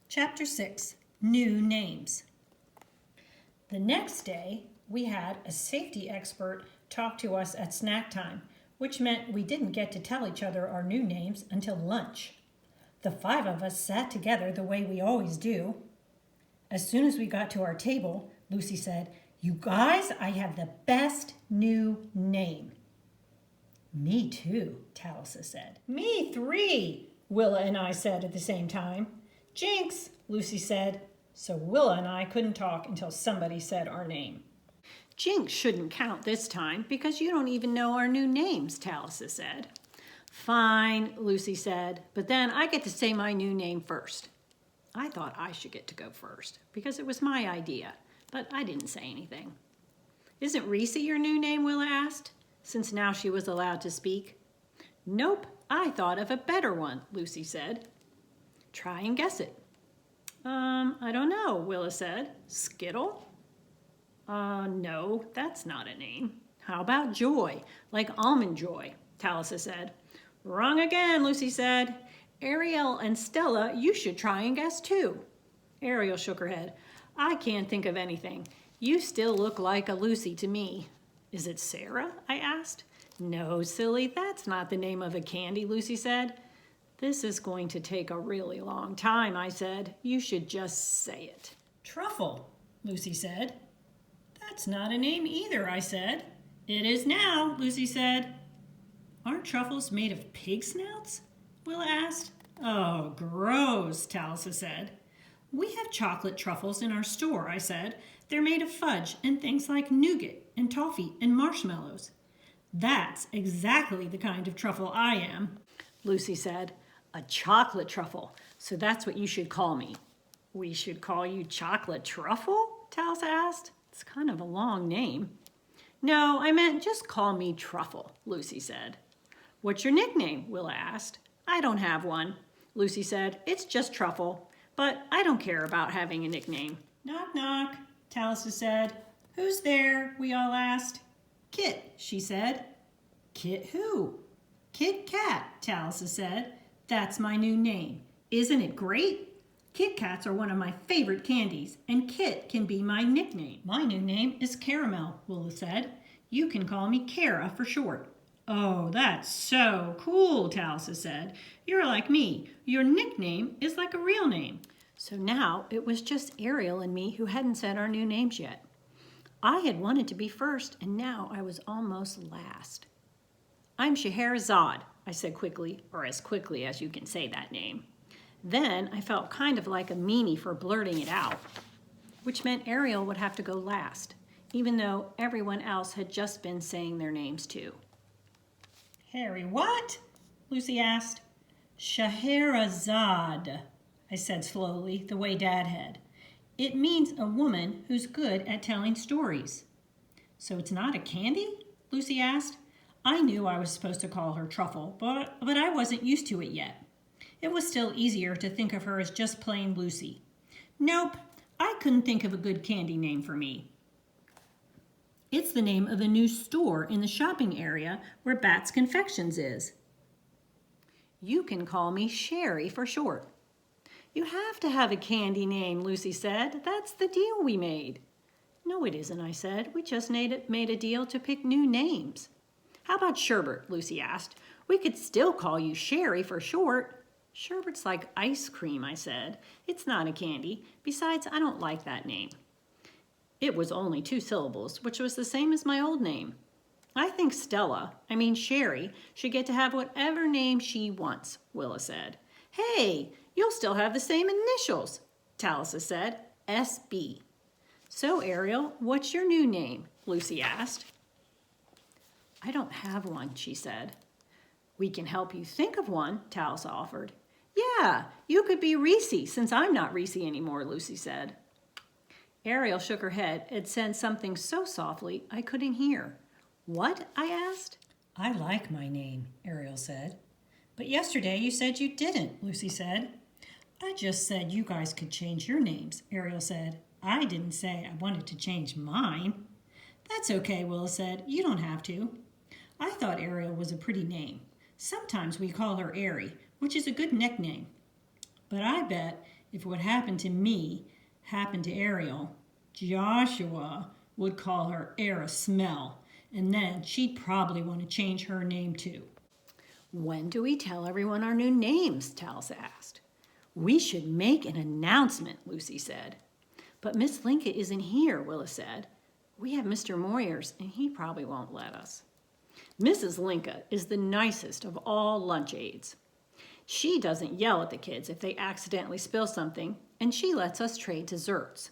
Chapter 6, New Names. The next day, we had a safety expert talk to us at snack time, which meant we didn't get to tell each other our new names until lunch. The 5 of us sat together the way we always do. As soon as we got to our table, Lucy said, "You guys, I have the best new name." "Me too," Talisa said. "Me 3," Willa and I said at the same time. "Jinx," Lucy said. So Willa and I couldn't talk until somebody said our name. "Jinx shouldn't count this time because you don't even know our new names," Talisa said. "Fine," Lucy said, "but then I get to say my new name first." I thought I should get to go first because it was my idea, but I didn't say anything. "Isn't Reese your new name?" Willa asked, since now she was allowed to speak. "Nope, I thought of a better one," Lucy said. "Try and guess it." I don't know," Willa said. "Skittle?" No, that's not a name." "How about Joy, like Almond Joy?" Talisa said. "Wrong again," Lucy said. "Ariel and Stella, you should try and guess too." Ariel shook her head. "I can't think of anything. You still look like a Lucy to me." "Is it Sarah?" I asked. "No, silly, that's not the name of a candy," Lucy said. "This is going to take a really long time," I said. "You should just say it." "Truffle," Lucy said. "That's not a name either," I said. "It is now," Lucy said. "Aren't truffles made of pig snouts?" Willa asked. "Oh, gross," Talisa said. "We have chocolate truffles in our store," I said. "They're made of fudge and things like nougat and toffee and marshmallows." "That's exactly the kind of truffle I am," Lucy said. "A chocolate truffle, so that's what you should call me." "We should call you Chocolate Truffle?" Talisa asked. "It's kind of a long name." "No, I meant just call me Truffle," Lucy said. "What's your nickname?" Willa asked. "I don't have one," Lucy said. "It's just Truffle, but I don't care about having a nickname." "Knock, knock," Talisa said. "Who's there?" we all asked. "Kit," she said. "Kit who?" "Kit Kat," Talisa said. "That's my new name. Isn't it great? Kit Kats are one of my favorite candies, and Kit can be my nickname." "My new name is Caramel," Willa said. "You can call me Cara for short." "Oh, that's so cool," Talisa said. "You're like me. Your nickname is like a real name." So now it was just Ariel and me who hadn't said our new names yet. I had wanted to be first, and now I was almost last. "I'm Scheherazade," I said quickly, or as quickly as you can say that name. Then I felt kind of like a meanie for blurting it out, which meant Ariel would have to go last, even though everyone else had just been saying their names too. "Harry what?" Lucy asked. "Scheherazade," I said slowly, the way Dad had. "It means a woman who's good at telling stories." "So it's not a candy?" Lucy asked. I knew I was supposed to call her Truffle, but I wasn't used to it yet. It was still easier to think of her as just plain Lucy. "Nope, I couldn't think of a good candy name for me." "It's the name of a new store in the shopping area where Batts Confections is." "You can call me Sherry for short." "You have to have a candy name," Lucy said. "That's the deal we made." "No, it isn't," I said. "We just made a deal to pick new names." "How about Sherbet?" Lucy asked. "We could still call you Sherry for short." "Sherbet's like ice cream," I said. "It's not a candy. Besides, I don't like that name." It was only 2 syllables, which was the same as my old name. "I think Sherry, should get to have whatever name she wants," Willa said. "Hey, you'll still have the same initials," Talisa said. "SB." "So, Ariel, what's your new name?" Lucy asked. "I don't have one," she said. "We can help you think of one," Talisa offered. "Yeah, you could be Reese, since I'm not Reese anymore," Lucy said. Ariel shook her head and said something so softly I couldn't hear. "What?" I asked. "I like my name," Ariel said. "But yesterday you said you didn't," Lucy said. "I just said you guys could change your names," Ariel said. "I didn't say I wanted to change mine." "That's okay," Willa said. "You don't have to." I thought Ariel was a pretty name. Sometimes we call her Airy, which is a good nickname. But I bet If what happened to me happened to Ariel, Joshua would call her Era Smell, and then she'd probably want to change her name too. When do we tell everyone our new names? Tallis asked. We should make an announcement, Lucy said. But Miss Linka isn't here, Willa said. We have Mr. Moyers, and he probably won't let us. Mrs. Linka is the nicest of all lunch aides. She doesn't yell at the kids if they accidentally spill something, and she lets us trade desserts.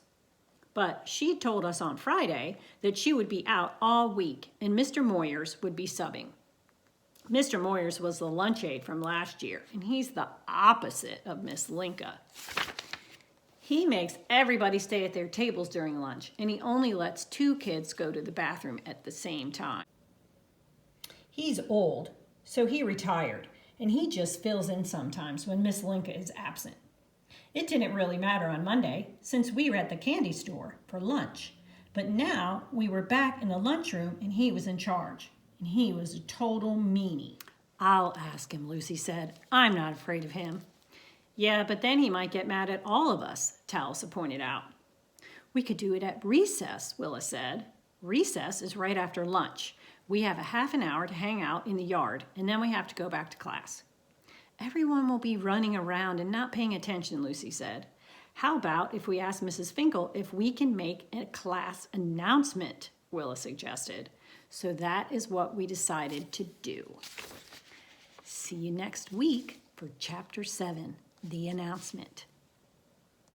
But she told us on Friday that she would be out all week, and Mr. Moyers would be subbing. Mr. Moyers was the lunch aide from last year, and he's the opposite of Miss Linka. He makes everybody stay at their tables during lunch, and he only lets 2 kids go to the bathroom at the same time. He's old, so he retired, and he just fills in sometimes when Miss Linka is absent. It didn't really matter on Monday, since we were at the candy store for lunch. But now we were back in the lunchroom, and he was in charge. And he was a total meanie. I'll ask him, Lucy said. I'm not afraid of him. Yeah, but then he might get mad at all of us, Tallis pointed out. We could do it at recess, Willa said. Recess is right after lunch. We have a half an hour to hang out in the yard, and then we have to go back to class. Everyone will be running around and not paying attention, Lucy said. How about if we ask Mrs. Finkel if we can make a class announcement, Willa suggested. So that is what we decided to do. See you next week for Chapter 7, The Announcement.